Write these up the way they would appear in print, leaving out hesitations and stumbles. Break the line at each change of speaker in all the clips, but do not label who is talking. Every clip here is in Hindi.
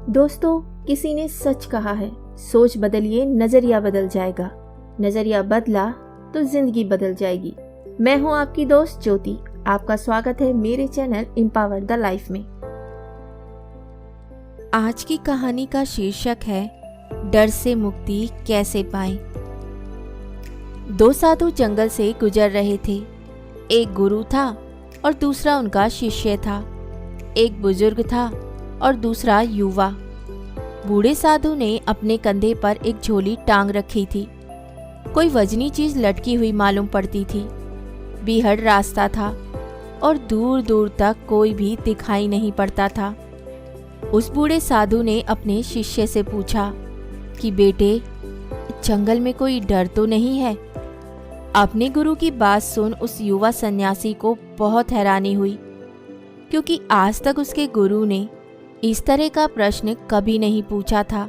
दोस्तों, किसी ने सच कहा है, सोच बदलिए नजरिया बदल जाएगा। नजरिया बदला तो जिंदगी बदल जाएगी। मैं हूं आपकी दोस्त ज्योति। आपका स्वागत है मेरे चैनल एम्पावर द लाइफ में।
आज की कहानी का शीर्षक है डर से मुक्ति कैसे पाएं। दो साधु जंगल से गुजर रहे थे। एक गुरु था और दूसरा उनका शिष्य था। एक बुजुर्ग था और दूसरा युवा। बूढ़े साधु ने अपने कंधे पर एक झोली टांग रखी थी। कोई वजनी चीज लटकी हुई मालूम पड़ती थी। बीहड़ रास्ता था और दूर दूर तक कोई भी दिखाई नहीं पड़ता था। उस बूढ़े साधु ने अपने शिष्य से पूछा कि बेटे, जंगल में कोई डर तो नहीं है? अपने गुरु की बात सुन उस युवा सन्यासी को बहुत हैरानी हुई, क्योंकि आज तक उसके गुरु ने इस तरह का प्रश्न कभी नहीं पूछा था।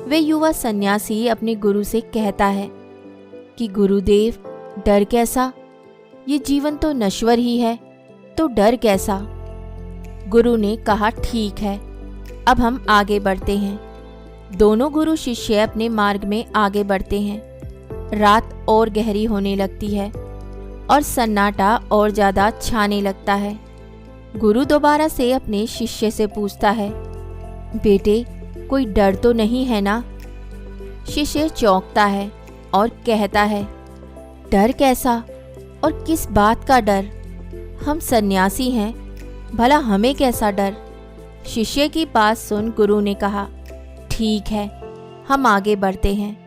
वे युवा सन्यासी अपने गुरु से कहता है कि गुरुदेव, डर कैसा? ये जीवन तो नश्वर ही है, तो डर कैसा? गुरु ने कहा, ठीक है, अब हम आगे बढ़ते हैं। दोनों गुरु शिष्य अपने मार्ग में आगे बढ़ते हैं। रात और गहरी होने लगती है और सन्नाटा और ज्यादा छाने लगता है। गुरु दोबारा से अपने शिष्य से पूछता है, बेटे, कोई डर तो नहीं है ना? शिष्य चौंकता है और कहता है, डर कैसा और किस बात का डर? हम सन्यासी हैं, भला हमें कैसा डर? शिष्य की बात सुन गुरु ने कहा, ठीक है, हम आगे बढ़ते हैं।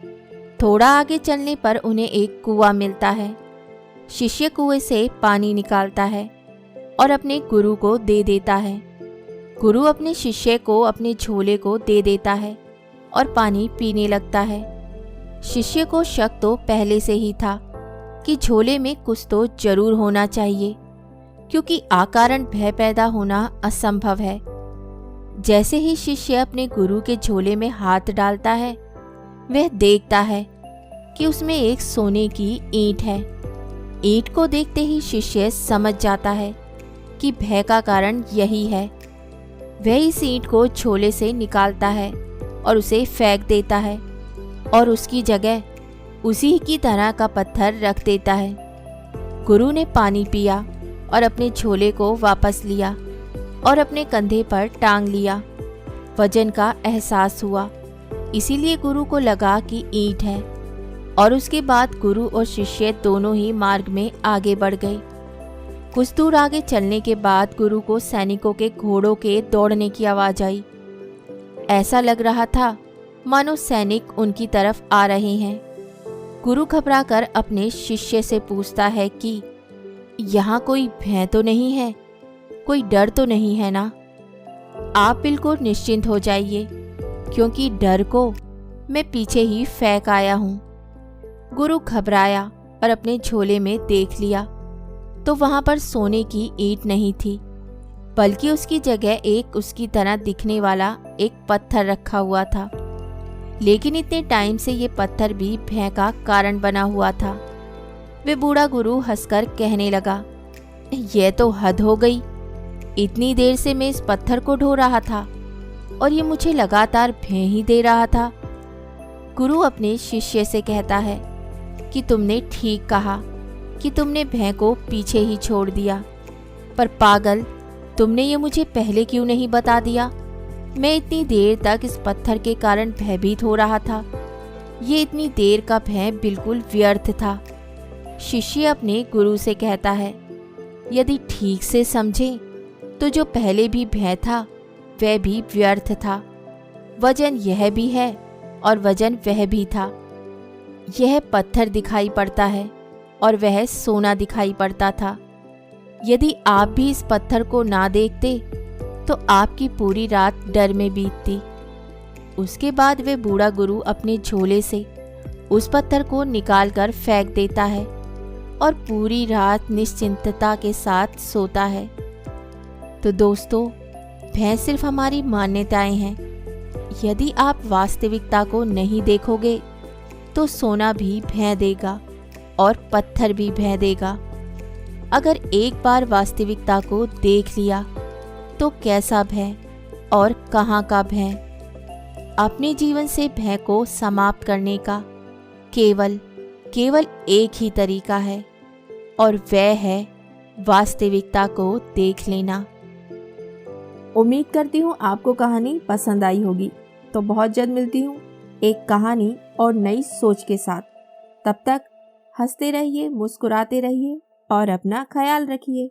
थोड़ा आगे चलने पर उन्हें एक कुआं मिलता है। शिष्य कुएं से पानी निकालता है और अपने गुरु को दे देता है। गुरु अपने शिष्य को अपने झोले को दे देता है और पानी पीने लगता है। शिष्य को शक तो पहले से ही था कि झोले में कुछ तो जरूर होना चाहिए, क्योंकि अकारण भय पैदा होना असंभव है। जैसे ही शिष्य अपने गुरु के झोले में हाथ डालता है, वह देखता है कि उसमें एक सोने की ईंट है। ईंट को देखते ही शिष्य समझ जाता है कि भय का कारण यही है। वह इस ईंट को झोले से निकालता है और उसे फेंक देता है और उसकी जगह उसी की तरह का पत्थर रख देता है। गुरु ने पानी पिया और अपने झोले को वापस लिया और अपने कंधे पर टांग लिया। वजन का एहसास हुआ, इसीलिए गुरु को लगा कि ईंट है, और उसके बाद गुरु और शिष्य दोनों ही मार्ग में आगे बढ़ गए। कुछ दूर आगे चलने के बाद गुरु को सैनिकों के घोड़ों के दौड़ने की आवाज आई। ऐसा लग रहा था मानो सैनिक उनकी तरफ आ रहे हैं। गुरु घबराकर अपने शिष्य से पूछता है कि यहाँ कोई भय तो नहीं है, कोई डर तो नहीं है ना? आप बिल्कुल निश्चिंत हो जाइए, क्योंकि डर को मैं पीछे ही फेंक आया हूँ। गुरु घबराया और अपने झोले में देख लिया तो वहां पर सोने की ईंट नहीं थी, बल्कि उसकी जगह एक उसकी तरह दिखने वाला एक पत्थर रखा हुआ था। लेकिन इतने टाइम से ये पत्थर भी भय का कारण बना हुआ था। वे बूढ़ा गुरु हंसकर कहने लगा, यह तो हद हो गई। इतनी देर से मैं इस पत्थर को ढो रहा था और ये मुझे लगातार भय ही दे रहा था। गुरु अपने शिष्य से कहता है कि तुमने ठीक कहा कि तुमने भय को पीछे ही छोड़ दिया, पर पागल, तुमने ये मुझे पहले क्यों नहीं बता दिया? मैं इतनी देर तक इस पत्थर के कारण भयभीत हो रहा था। ये इतनी देर का भय बिल्कुल व्यर्थ था। शिष्य अपने गुरु से कहता है, यदि ठीक से समझे तो जो पहले भी भय था वह भी व्यर्थ था। वजन यह भी है और वजन वह भी था। यह पत्थर दिखाई पड़ता है और वह सोना दिखाई पड़ता था। यदि आप भी इस पत्थर को ना देखते तो आपकी पूरी रात डर में बीतती। उसके बाद वे बूढ़ा गुरु अपने झोले से उस पत्थर को निकालकर फेंक देता है और पूरी रात निश्चिंतता के साथ सोता है। तो दोस्तों, भय सिर्फ हमारी मान्यताएं हैं। यदि आप वास्तविकता को नहीं देखोगे तो सोना भी भय देगा और पत्थर भी भय देगा। अगर एक बार वास्तविकता को देख लिया तो कैसा भय और कहाँ का भय अपने जीवन से भय को समाप्त करने का केवल एक ही तरीका है, और वह है वास्तविकता को देख लेना।
उम्मीद करती हूँ आपको कहानी पसंद आई होगी। तो बहुत जल्द मिलती हूँ एक कहानी और नई सोच के साथ। तब तक हंसते रहिए, मुस्कुराते रहिए और अपना ख्याल रखिए।